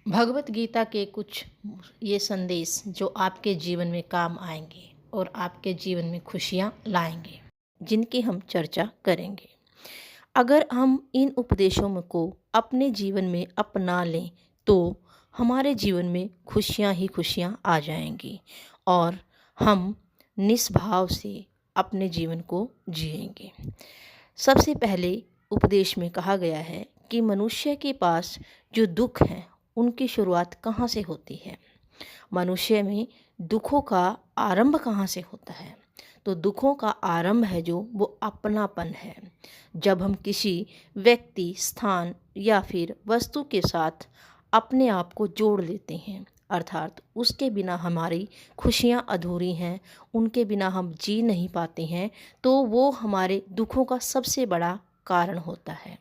भगवत गीता के कुछ ये संदेश जो आपके जीवन में काम आएंगे और आपके जीवन में खुशियाँ लाएंगे, जिनकी हम चर्चा करेंगे। अगर हम इन उपदेशों में को अपने जीवन में अपना लें तो हमारे जीवन में खुशियाँ ही खुशियाँ आ जाएंगी और हम निस्भाव से अपने जीवन को जिएंगे। सबसे पहले उपदेश में कहा गया है कि मनुष्य के पास जो दुख है उनकी शुरुआत कहाँ से होती है। मनुष्य में दुखों का आरंभ कहाँ से होता है। तो दुखों का आरंभ है जो वो अपनापन है। जब हम किसी व्यक्ति, स्थान या फिर वस्तु के साथ अपने आप को जोड़ लेते हैं, अर्थात उसके बिना हमारी खुशियाँ अधूरी हैं, उनके बिना हम जी नहीं पाते हैं, तो वो हमारे दुखों का सबसे बड़ा कारण होता है।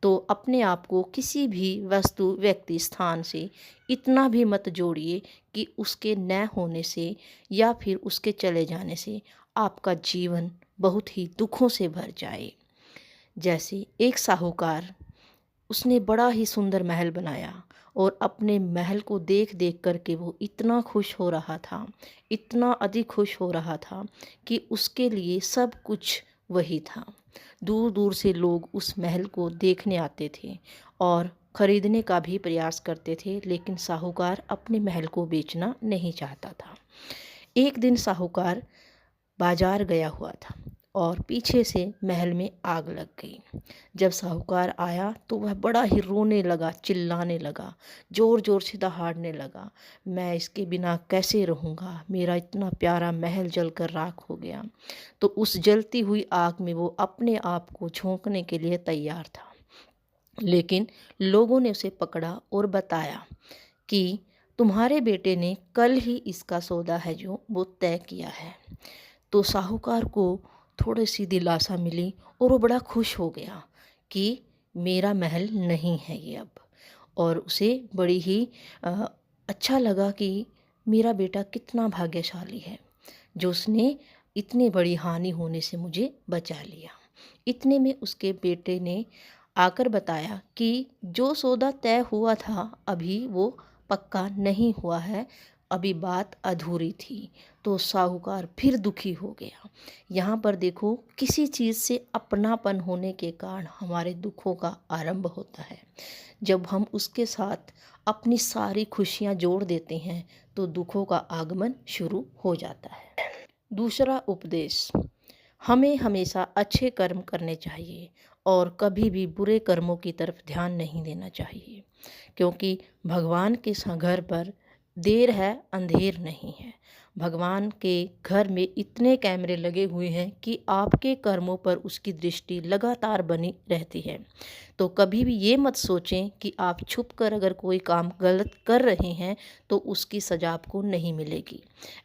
तो अपने आप को किसी भी वस्तु, व्यक्ति, स्थान से इतना भी मत जोड़िए कि उसके न होने से या फिर उसके चले जाने से आपका जीवन बहुत ही दुखों से भर जाए। जैसे एक साहूकार, उसने बड़ा ही सुंदर महल बनाया और अपने महल को देख देख करके वो इतना खुश हो रहा था, इतना अधिक खुश हो रहा था कि उसके लिए सब कुछ वही था। दूर दूर से लोग उस महल को देखने आते थे और खरीदने का भी प्रयास करते थे, लेकिन साहूकार अपने महल को बेचना नहीं चाहता था। एक दिन साहूकार बाजार गया हुआ था और पीछे से महल में आग लग गई। जब साहूकार आया तो वह बड़ा ही रोने लगा, चिल्लाने लगा, ज़ोर ज़ोर से दहाड़ने लगा, मैं इसके बिना कैसे रहूँगा, मेरा इतना प्यारा महल जलकर राख हो गया। तो उस जलती हुई आग में वो अपने आप को झोंकने के लिए तैयार था, लेकिन लोगों ने उसे पकड़ा और बताया कि तुम्हारे बेटे ने कल ही इसका सौदा है जो वो तय किया है। तो साहूकार को थोड़ी सी दिलासा मिली और वो बड़ा खुश हो गया कि मेरा महल नहीं है ये अब। और उसे बड़ी ही अच्छा लगा कि मेरा बेटा कितना भाग्यशाली है जो उसने इतनी बड़ी हानि होने से मुझे बचा लिया। इतने में उसके बेटे ने आकर बताया कि जो सौदा तय हुआ था अभी वो पक्का नहीं हुआ है, अभी बात अधूरी थी। तो साहूकार फिर दुखी हो गया। यहाँ पर देखो, किसी चीज़ से अपनापन होने के कारण हमारे दुखों का आरंभ होता है। जब हम उसके साथ अपनी सारी खुशियाँ जोड़ देते हैं तो दुखों का आगमन शुरू हो जाता है। दूसरा उपदेश, हमें हमेशा अच्छे कर्म करने चाहिए और कभी भी बुरे कर्मों की तरफ ध्यान नहीं देना चाहिए, क्योंकि भगवान के घर पर देर है अंधेर नहीं है। भगवान के घर में इतने कैमरे लगे हुए हैं कि आपके कर्मों पर उसकी दृष्टि लगातार बनी रहती है। तो कभी भी ये मत सोचें कि आप छुप कर अगर कोई काम गलत कर रहे हैं तो उसकी सज़ा आपको नहीं मिलेगी।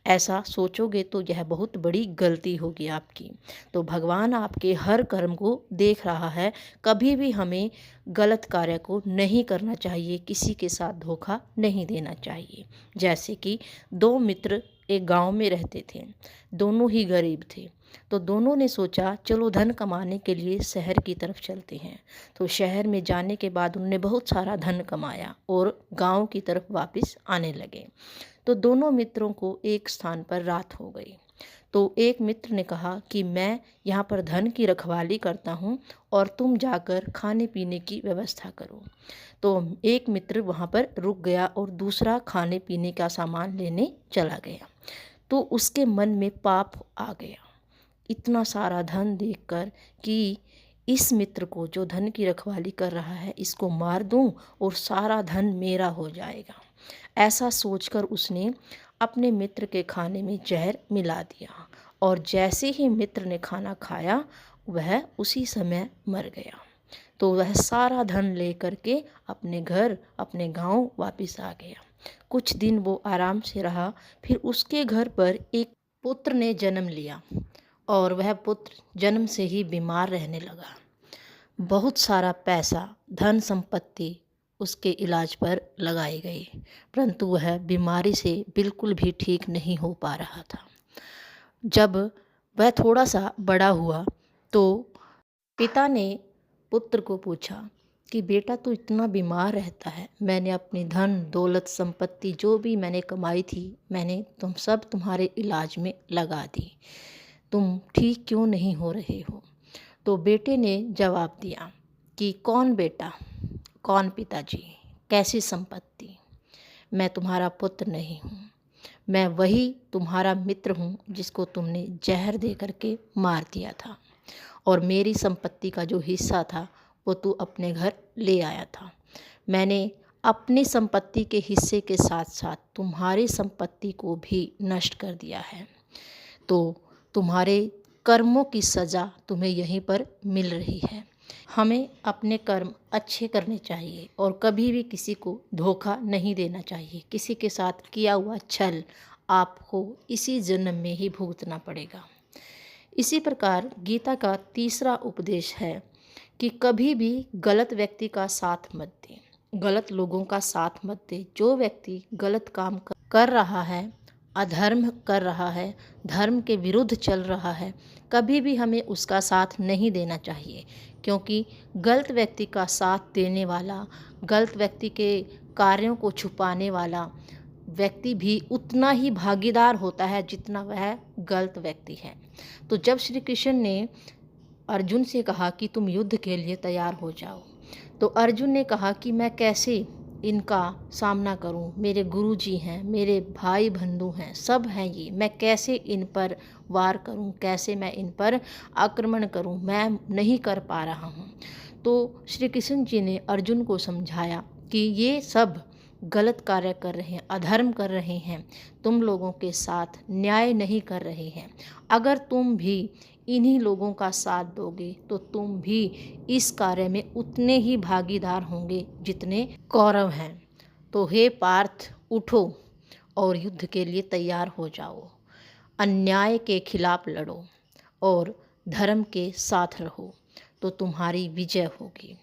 ऐसा सोचोगे तो यह बहुत बड़ी गलती होगी आपकी। तो भगवान आपके हर कर्म को देख रहा है। कभी भी हमें गलत कार्य को नहीं करना चाहिए, किसी के साथ धोखा नहीं देना चाहिए। जैसे कि दो मित्र एक गांव में रहते थे, दोनों ही गरीब थे। तो दोनों ने सोचा चलो धन कमाने के लिए शहर की तरफ चलते हैं। तो शहर में जाने के बाद उन्होंने बहुत सारा धन कमाया और गांव की तरफ वापस आने लगे। तो दोनों मित्रों को एक स्थान पर रात हो गई। तो एक मित्र ने कहा कि मैं यहाँ पर धन की रखवाली करता हूँ और तुम जाकर खाने पीने की व्यवस्था करो। तो एक मित्र वहाँ पर रुक गया और दूसरा खाने पीने का सामान लेने चला गया। तो उसके मन में पाप आ गया, इतना सारा धन देखकर कि इस मित्र को जो धन की रखवाली कर रहा है इसको मार दूं और सारा धन मेरा हो जाएगा। ऐसा सोचकर उसने अपने मित्र के खाने में जहर मिला दिया और जैसे ही मित्र ने खाना खाया वह उसी समय मर गया। तो वह सारा धन लेकर के अपने घर, अपने गांव वापस आ गया। कुछ दिन वो आराम से रहा, फिर उसके घर पर एक पुत्र ने जन्म लिया और वह पुत्र जन्म से ही बीमार रहने लगा। बहुत सारा पैसा, धन संपत्ति उसके इलाज पर लगाई गई, परंतु वह बीमारी से बिल्कुल भी ठीक नहीं हो पा रहा था। जब वह थोड़ा सा बड़ा हुआ तो पिता ने पुत्र को पूछा कि बेटा तो इतना बीमार रहता है, मैंने अपनी धन दौलत संपत्ति जो भी मैंने कमाई थी मैंने सब तुम्हारे इलाज में लगा दी, तुम ठीक क्यों नहीं हो रहे हो। तो बेटे ने जवाब दिया कि कौन बेटा, कौन पिताजी, कैसी संपत्ति, मैं तुम्हारा पुत्र नहीं हूँ, मैं वही तुम्हारा मित्र हूँ जिसको तुमने जहर दे करके मार दिया था, और मेरी संपत्ति का जो हिस्सा था वो तू अपने घर ले आया था। मैंने अपनी संपत्ति के हिस्से के साथ साथ तुम्हारी संपत्ति को भी नष्ट कर दिया है, तो तुम्हारे कर्मों की सज़ा तुम्हें यहीं पर मिल रही है। हमें अपने कर्म अच्छे करने चाहिए और कभी भी किसी को धोखा नहीं देना चाहिए। किसी के साथ किया हुआ छल आपको इसी जन्म में ही भुगतना पड़ेगा। इसी प्रकार गीता का तीसरा उपदेश है कि कभी भी गलत व्यक्ति का साथ मत दें, गलत लोगों का साथ मत दें। जो व्यक्ति गलत काम कर रहा है, अधर्म कर रहा है, धर्म के विरुद्ध चल रहा है, कभी भी हमें उसका साथ नहीं देना चाहिए, क्योंकि गलत व्यक्ति का साथ देने वाला, गलत व्यक्ति के कार्यों को छुपाने वाला व्यक्ति भी उतना ही भागीदार होता है जितना वह गलत व्यक्ति है। तो जब श्री कृष्ण ने अर्जुन से कहा कि तुम युद्ध के लिए तैयार हो जाओ, तो अर्जुन ने कहा कि मैं कैसे इनका सामना करूं, मेरे गुरु जी हैं, मेरे भाई बंधु हैं, सब हैं ये, मैं कैसे इन पर वार करूं, कैसे मैं इन पर आक्रमण करूं, मैं नहीं कर पा रहा हूं। तो श्री कृष्ण जी ने अर्जुन को समझाया कि ये सब गलत कार्य कर रहे हैं, अधर्म कर रहे हैं, तुम लोगों के साथ न्याय नहीं कर रहे हैं। अगर तुम भी इन्हीं लोगों का साथ दोगे तो तुम भी इस कार्य में उतने ही भागीदार होंगे जितने कौरव हैं। तो हे पार्थ, उठो और युद्ध के लिए तैयार हो जाओ, अन्याय के खिलाफ लड़ो और धर्म के साथ रहो, तो तुम्हारी विजय होगी।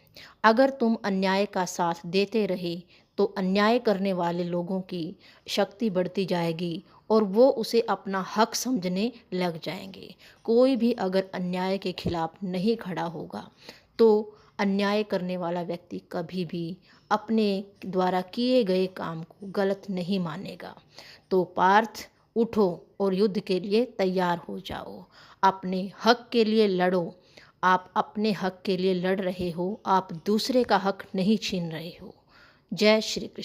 अगर तुम अन्याय का साथ देते रहे तो अन्याय करने वाले लोगों की शक्ति बढ़ती जाएगी और वो उसे अपना हक समझने लग जाएंगे। कोई भी अगर अन्याय के खिलाफ नहीं खड़ा होगा तो अन्याय करने वाला व्यक्ति कभी भी अपने द्वारा किए गए काम को गलत नहीं मानेगा। तो पार्थ, उठो और युद्ध के लिए तैयार हो जाओ, अपने हक के लिए लड़ो। आप अपने हक के लिए लड़ रहे हो, आप दूसरे का हक नहीं छीन रहे हो। जय श्री कृष्ण।